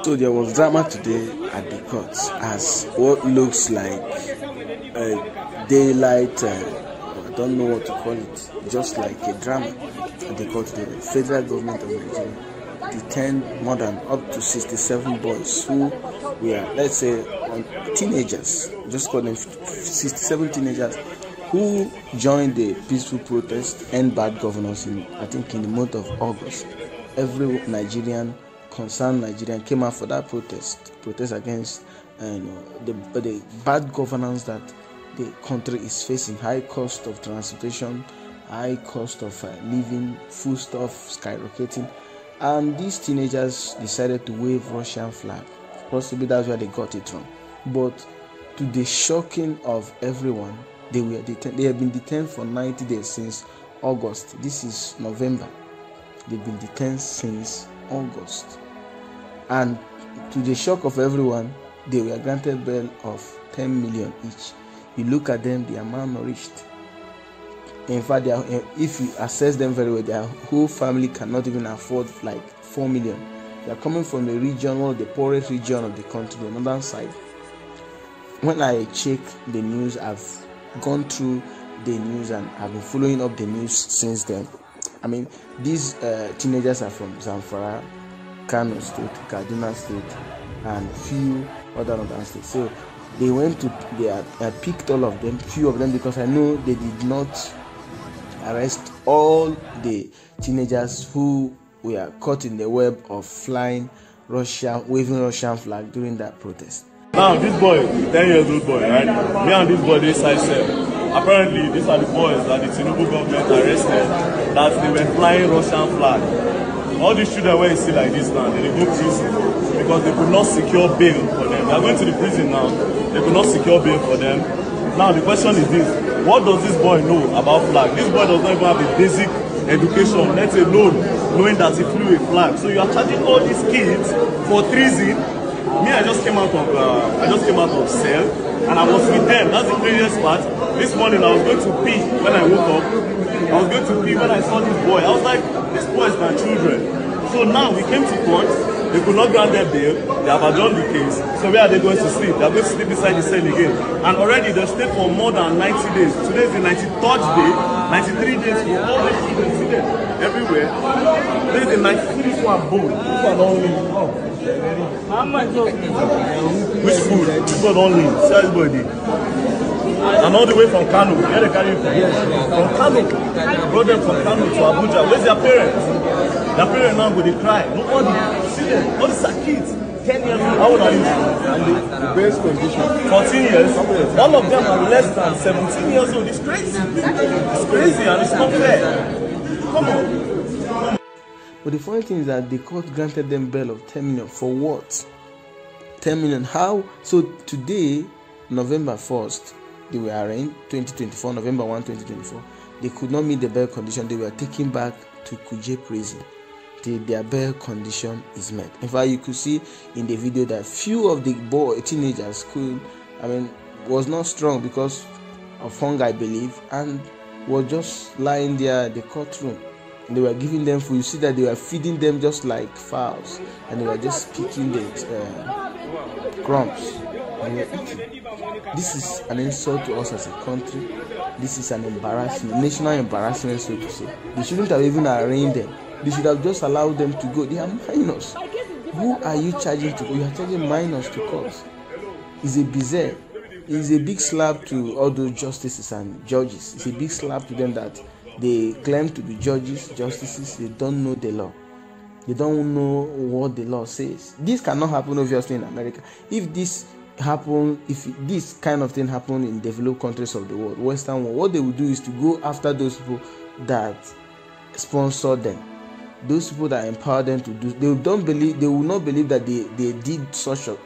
So there was drama today at the courts as what looks like a daylight, I don't know what to call it, just like a drama at the court today. The federal government of Nigeria detained more than up to 67 boys who were, let's say, teenagers, just call them 67 teenagers who joined the peaceful protest, endbad governance, I think in the month of August. Every concerned Nigerian came out for that protest against the bad governance that the country is facing, high cost of transportation, high cost of living, foodstuff skyrocketing, and these teenagers decided to wave Russian flag. Possibly that's where they got it wrong. But to the shocking of everyone, they were detained. They have been detained for 90 days since August. This is November. They've been detained since August. And to the shock of everyone, they were granted bail of 10 million each. You look at them, they are malnourished. In fact, if you assess them very well, their whole family cannot even afford like 4 million. They are coming from a region, one of the poorest region of the country, the northern side. When I check the news, I've gone through the news and I've been following up the news since then. I mean, these teenagers are from Zamfara, Kano State, Kaduna State, and few other northern states. So they went to, I picked all of them, few of them, because I know they did not arrest all the teenagers who were caught in the web of waving Russian flag during that protest. Now this boy, 10-year-old boy, right? Me and this boy, this side said, apparently these are the boys that the Tinubu government arrested, that they were flying Russian flag. All these children where you see like this now, they go prison because they could not secure bail for them. They are going to the prison now. They could not secure bail for them. Now the question is this: what does this boy know about flag? This boy does not even have a basic education, let alone knowing that he flew a flag. So you are charging all these kids for treason. Me, I just came out of cell and I was with them. That's the craziest part. This morning I was going to pee when I woke up. I was going to pee when I saw this boy. I was like, this boy is my children. So now we came to court. They could not grant their bail. They have adjourned the case. So where are they going to sleep? They are going to sleep inside the cell again. And already they've stayed for more than 90 days. Today is the 93rd day. 93 days for all the children. See them everywhere. Today is the 93th one bold. This one only. Which food? This one only. See how this boy did. And all the way from Kano. Where they carry from? From Kano. Brought them from Kano to Abuja. Where's their parents? Their parents now go they cry. Nobody. See them. All these are kids. 10 years old. How old are you? And the best condition. 14 years. All of them are less than 17 years old. It's crazy. It's crazy and it's not fair. Come on. But the funny thing is that the court granted them bail of 10 million. For what? 10 million. How? So today, November 1st, they were arraigned, 2024, November 1, 2024. They could not meet the bail condition. They were taken back to Kuje prison. Their bail condition is met. In fact, you could see in the video that few of the teenagers was not strong because of hunger, I believe, and was just lying there at the courtroom. They were giving them food. You see that they were feeding them just like fowls, and they were just picking the crumbs and they were eating. This is an insult to us as a country. This is an embarrassment, national embarrassment, so to say. They shouldn't have even arraigned them. They should have just allowed them to go. They are minors. Who are you charging to go? You are charging minors to court. It's a bizarre. It's a big slap to all those justices and judges. It's a big slap to them that they claim to be judges, justices. They don't know the law. They don't know what the law says. This cannot happen obviously in America. If this kind of thing happen in developed countries of the world, Western world, what they will do is to go after those people that sponsor them, those people that empower them to do. They will not believe that they did such a.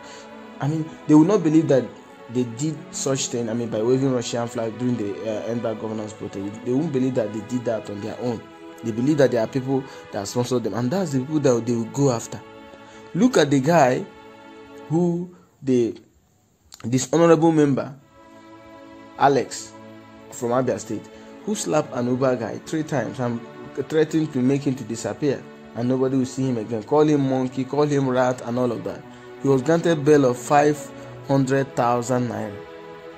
They will not believe that they did such thing. By waving Russian flag during the endbad governance protest, they won't believe that they did that on their own. They believe that there are people that sponsor them, and that's the people that they will go after. Look at the guy who this honorable member, Alex from Abia State, who slapped an Uber guy 3 times and threatened to make him to disappear. and nobody will see him again. Call him monkey, call him rat, and all of that. He was granted bail of 500,000 naira.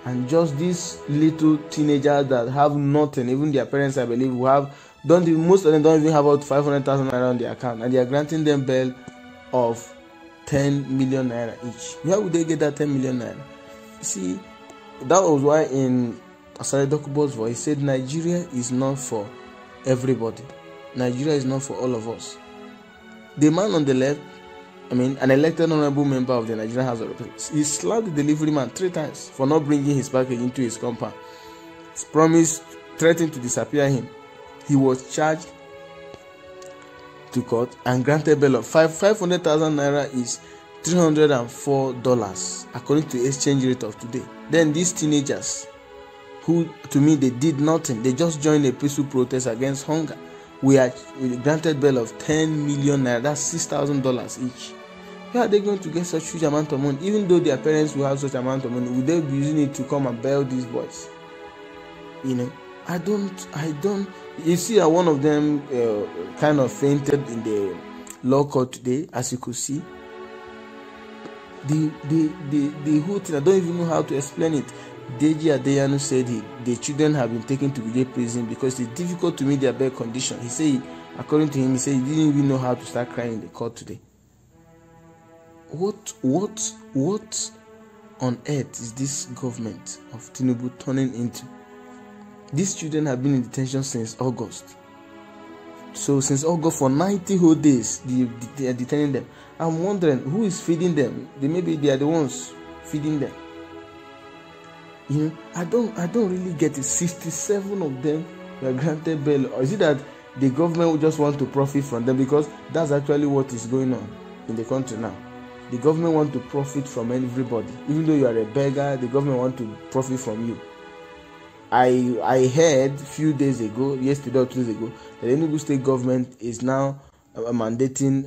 And just these little teenagers that have nothing, even their parents, I believe, most of them don't even have about 500,000 naira on their account, and they are granting them bail of 10 million naira each. Where would they get that 10 million naira? You see, that was why in Asare Dokubo's voice, he said Nigeria is not for everybody. Nigeria is not for all of us. The man on the left, an elected honorable member of the Nigerian House of Representatives, he slapped the delivery man 3 times for not bringing his package into his compound. He promised, threatened to disappear him. He was charged to court and granted bail of 500,000 naira is $304 according to the exchange rate of today. Then these teenagers, who to me they did nothing, they just joined a peaceful protest against hunger, we granted bail of 10 million naira, that's $6,000 each. Where are they going to get such huge amount of money? Even though their parents will have such amount of money, will they be using it to come and bail these boys? I don't. You see, one of them kind of fainted in the law court today, as you could see. The whole thing, I don't even know how to explain it. Deji Adeyanu said the children have been taken to Abuja prison because it's difficult to meet their bail condition. He said, according to him, he said he didn't even know how to start crying in the court today. What on earth is this government of Tinubu turning into? These children have been in detention since August. So since August for 90 whole days, they are detaining them. I'm wondering who is feeding them. Maybe they are the ones feeding them. I don't really get it. 67 of them were granted bail. Or is it that the government will just want to profit from them? Because that's actually what is going on in the country now. The government want to profit from everybody. Even though you are a beggar, the government want to profit from you. I heard a few days ago, yesterday or 2 days ago, that the Enugu state government is now mandating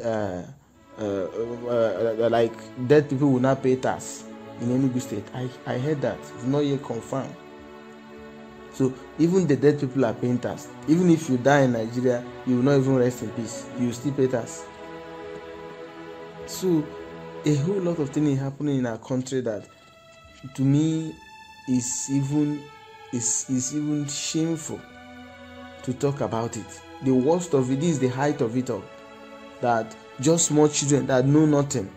like dead people will not pay tax in Enugu state. I heard that. It's not yet confirmed. So even the dead people are paying tax. Even if you die in Nigeria, you will not even rest in peace. You will still pay tax. So a whole lot of things happening in our country that, to me, is even shameful to talk about it. The worst of it is the height of it all. That just small children that know nothing.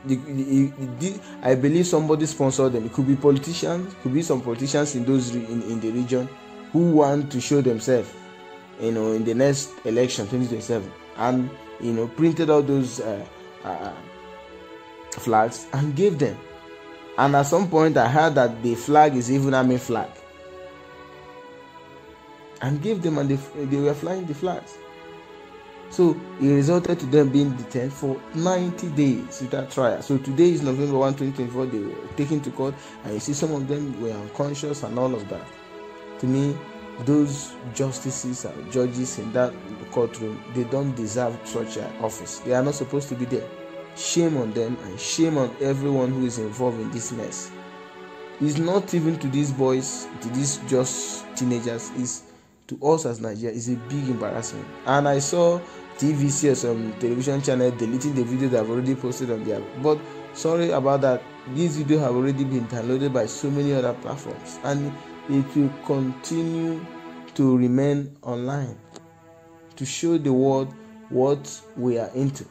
I believe somebody sponsored them. It could be politicians, could be some politicians in the region who want to show themselves, in the next election 2027, and printed out those flags and gave them. And at some point I heard that the flag is even army flag. And gave them, and they were flying the flags. So it resulted to them being detained for 90 days without trial. So today is November 1, 2024. They were taken to court, and you see some of them were unconscious and all of that. To me, those justices and judges in that courtroom, they don't deserve such an office. They are not supposed to be there. Shame on them, and shame on everyone who is involved in this mess. It's not even to these boys, to these just teenagers, it's to us as Nigeria. Is a big embarrassment. And I saw TVC or some television channel deleting the video that I've already posted on there. But sorry about that. These videos have already been downloaded by so many other platforms, and it will continue to remain online to show the world what we are into,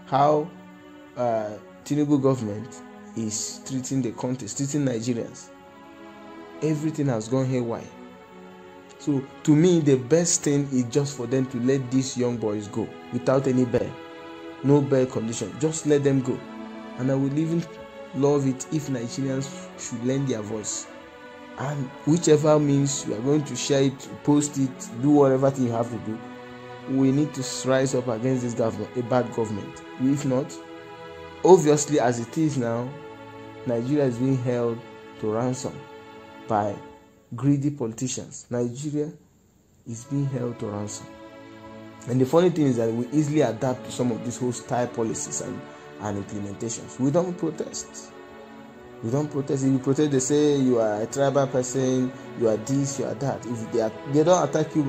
how Tinubu government is treating the country, treating Nigerians. Everything has gone haywire. So to me, the best thing is just for them to let these young boys go without any bail, no bail condition. Just let them go. And I would even love it if Nigerians should lend their voice. And whichever means you are going to share it, post it, do whatever thing you have to do, we need to rise up against this government, a bad government. If not, obviously as it is now, Nigeria is being held to ransom by greedy politicians. Nigeria is being held to ransom. And the funny thing is that we easily adapt to some of these hostile policies and implementations. We don't protest. We don't protest. If you protest, they say you are a tribal person, you are this, you are that. If they don't attack you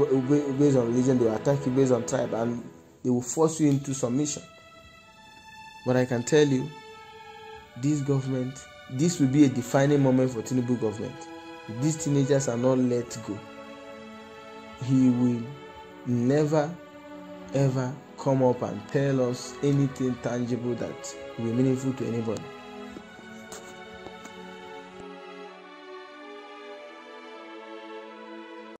based on religion, they will attack you based on tribe. And they will force you into submission. But I can tell you, this government, this will be a defining moment for Tinubu government. If these teenagers are not let go, he will never ever come up and tell us anything tangible that will be meaningful to anybody.